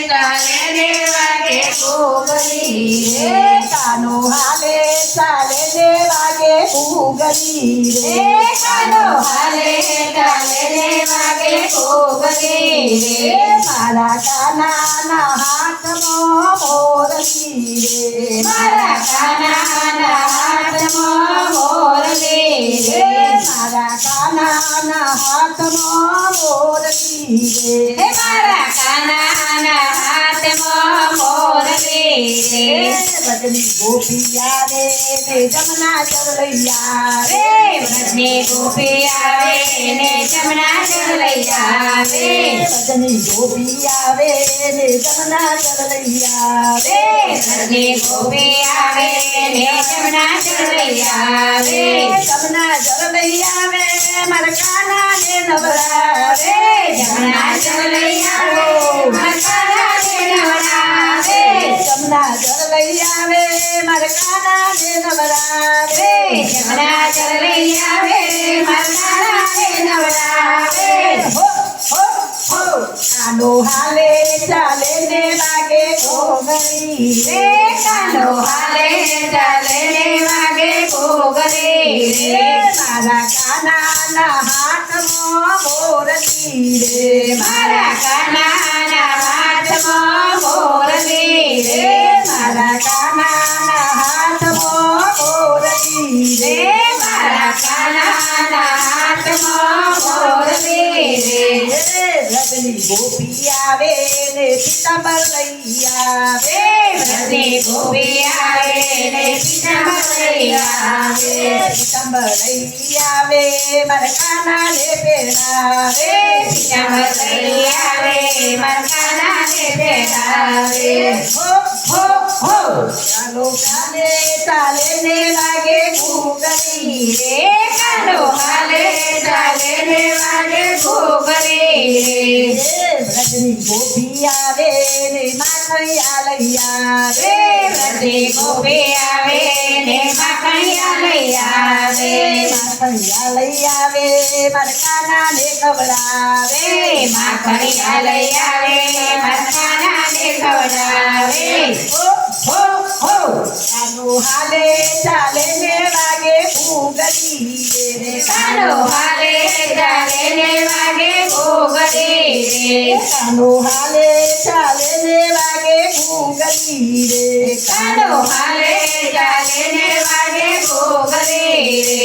ચાલે ને વાગે ઘૂઘરી રે કાનો હાલે ચાલે ને વાગે ઘૂઘરી રે કાનો હાલે ચાલે ને વાગે ઘૂઘરી રે મારા કાનાના હાથમાં મોરલી રે મારા કાનાના હાથમાં મોરલી રે મારા કાનાના હાથમાં મોરલી રે મારા કાનાના હાથમાં મોરલી રે રજની ગોપી આવે ને જમના ચરલૈયા રે વ્રજની ગોપી આવે ને જમના ચરલૈયા રે રજની ગોપી આવે ને જમના ચરલૈયા રે વ્રજની ગોપી આવે ને જમના ચરલૈયા રે જમના ચરલૈયા વે મારા કાના ને નવરા રે જમના ચરલૈયા રે મારા કાના ને નવરા રે જમના ચરલૈયા વે મારા કાના ને નવરા રે જમના ચરલૈયા રે મારા કાના ને નવરા રે હો હો હો કાનો હાલે ચાલે ને વાગે ઘોઘરી રે કાનો હાલે ચાલે ને વાગે ઘોઘરી રે મારા કાનાના હાથમાં મોરલી રે મારા કાનાના હાથમાં મોરલી રે મારા કાનાના હાથમાં મોરલી રે મારા કાનાના હાથમાં મોરલી રે રજની ગોપી આવે ને પિતાંબર લઈ આવે વ્રજની ગોપી આવે ને પિતાંબર લઈ આવે પિતાંબર લઈ આવે મારા કાના ને પહેરાવે પિતાંબર લઈ આવે મારા કાનાને પહેરાવે હો હો હો ચાલો કાલે ચાલે ને વાગે ઘૂઘરી રે કાનો હાલે ચાલે ને વાગે ઘોઘરી રે રજની ગોપી આવે ને માખૈયા લઈ આવે વ્રજની ગોપી આવે ને માખણિયા લઈ આવે માખૈયા લઈ આવે મારા કાના ને ખવડાવે માખણિયા લઈ આવે મારા કાનાને ખવડાવે હો હો હો ચાલો હાલે ચાલે ને વાગે ઘૂઘરી રે કાનો હાલે ચાલે ને વાગે ઘોઘરી રે કાનો હાલે ચાલે ને વાગે ઘૂઘરી રે કાનો હાલે ચાલે ને વાગે ઘોઘરી રે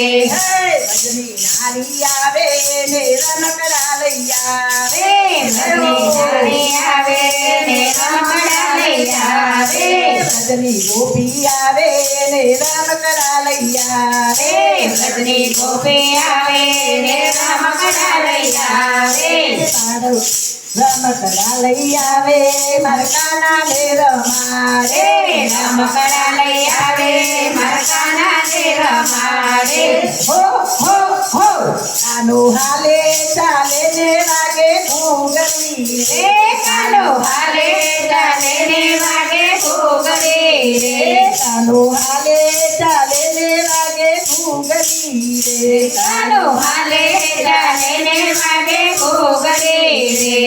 ભજની નારી આવે ને રમકડા લઈ આવે વ્રજની નારી આવે ને રમકડા લઈ આવે ભજની ગોપી આવે ને રમકડા લઈ આવે વ્રજની ગોપી આવે ને રમકડા લઈ આવે રમકડા લઈ આવે મારા કાના ને રમાડે રમકડા લઈ આવે મારા કાનાને રમાડે હો હો હો કાનો હાલે ચાલે ને વાગે ઘૂઘરી રે કાનો હાલે ચાલે ને વાગે ઘોઘરી રે કાનો હાલે ચાલે ને વાગે ઘૂઘરી રે કાનો હાલે ચાલે ને વાગે ઘોઘરી રે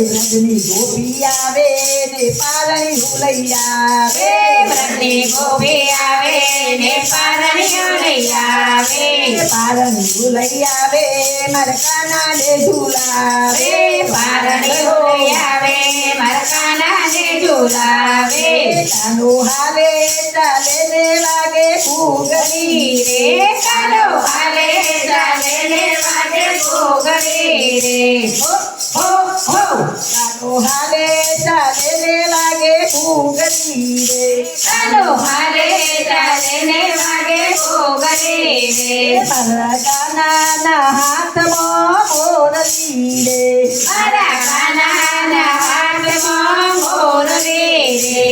વ્રજની ગોપી આવે ને પારણી લઈ આવે વ્રજની ગોપી આવે ને પારણીઓ લઈ આવે પારણી લઈ આવે મારા કાના ને ઝુલાવે પારણીઓ લઈ આવે મારા કાનાને ઝુલાવે કાનો હાલે ચાલે ને વાગે ઘૂઘરી રે કાનો હાલે ચાલે ને વાગે ઘોઘરી રે હો હો હો કાનો હાલે ચાલે ને વાગે ઘૂઘરી રે કાનો હાલે ચાલે ને વાગે ઘોઘરી રે મારા કાનાના હાથમાં મોરલી રે મારા કાનાના હાથમાં મોરલી રે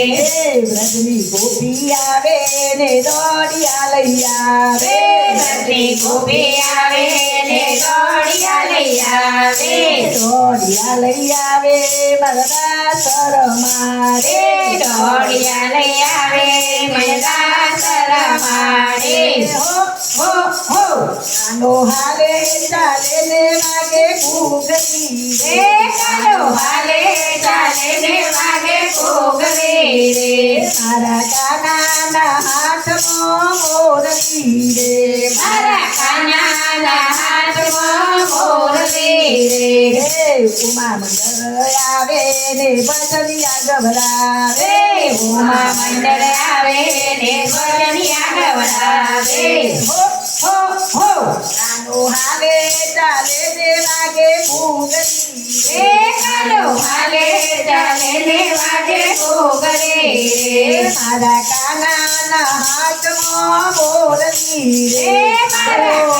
વ્રજની ગોપી આવે ને દોડિયા લઈ આવે વ્રજની ગોપી આવે ને દોડિયા લઈ આવે દોડિયા લઈ આવે મારા શરમારે દોડિયા લઈ આવે મને દાસ રમાડે હો હો હો કાનો હાલે ચાલે ને વાગે ઘૂઘરી રે કાનો હાલે ચાલે ને વાગે મારા કાનાના હાથમાં મોરલી રે મારા કાનાના હાથમાં મોરલી રે હે ઉમા મંડળ આવે ને ભજનિયા ગભરાવે ઉમા મંડળ આવે ને ભજનિયા ગવડાવે હો હો હો કાનો હાલે ચાલે ને વાગે ફૂગરી એ કાનો હાલે ચાલે ને વાગે ઘોઘરે મારા કાનાના હાથમાં મોરલી રે મારા